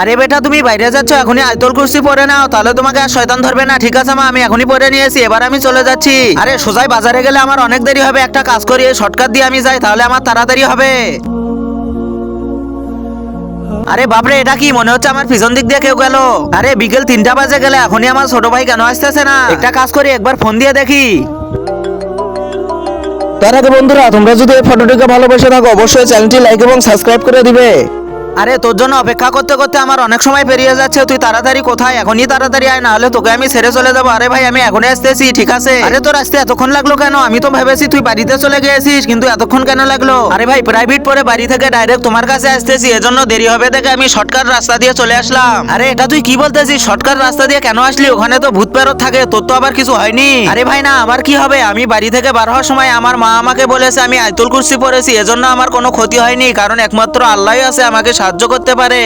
আরে বেটা তুমি বাইরে যাচ্ছ, এখনই আয়তুল কুরসি পড়ে নাও, তাহলে তোমাকে আর শয়তান ধরবে না। ঠিক আছে মা, আমি এখনই পড়ে নিয়েছি, এবার আমি চলে যাচ্ছি। আরে সোজাই বাজারে গেলে আমার অনেক দেরি হবে, একটা কাজ করি এই শর্টকাট দিয়ে আমি যাই, তাহলে আমার তাড়াতাড়ি হবে। আরে বাপরে, এটা কি মনে হচ্ছে আমার পিছন দিক দিয়ে কেউ গেল। আরে বিকেল 3টা বাজে গেলে এখনই আমার ছোট ভাই কেন আসতেছে না? একটা কাজ করি, একবার ফোন দিয়ে দেখি। তার আগে বন্ধুরা, তোমরা যদি এই ফটোটিকে ভালোবেসে থাকো অবশ্যই চ্যানেলটি লাইক এবং সাবস্ক্রাইব করে দিবে। আরে তোর জন্য অপেক্ষা করতে করতে আমার অনেক সময় পেরিয়ে যাচ্ছে, তুই তাড়াতাড়ি কোথায়? এখনই তাড়াতাড়ি আয়, না হলে তোকে আমি ছেড়ে চলে যাবো। আরে ভাই আমি এখনই আসতেছি। ঠিক আছে। আরে তোর আসতে এতক্ষণ লাগলো কেন? আমি তো ভেবেছি তুই বাড়িতে চলে গিয়েছিস, কিন্তু এতক্ষণ কেন লাগলো? আরে ভাই প্রাইভেট পরে বাড়ি থেকে ডাইরেক্ট তোমার কাছে আসতেছি, এজন্য দেরি হবে দেখে আমি শর্টকাট রাস্তা দিয়ে চলে আসলাম। আরে এটা তুই কি বলতেছিস? শর্টকাট রাস্তা দিয়ে কেন আসলি? ওখানে তো ভূত প্রেরত থাকে, তোর তো আবার কিছু হয়নি। আরে ভাই না, আমার কি হবে? আমি বাড়ি থেকে বার হওয়ার সময় আমার মা আমাকে বলেছে আমি আয়তুল কুরসি পড়েছি, এজন্য আমার কোনো ক্ষতি হয়নি, কারণ একমাত্র আল্লাহই আছে আমাকে সাহায্য করতে পারে।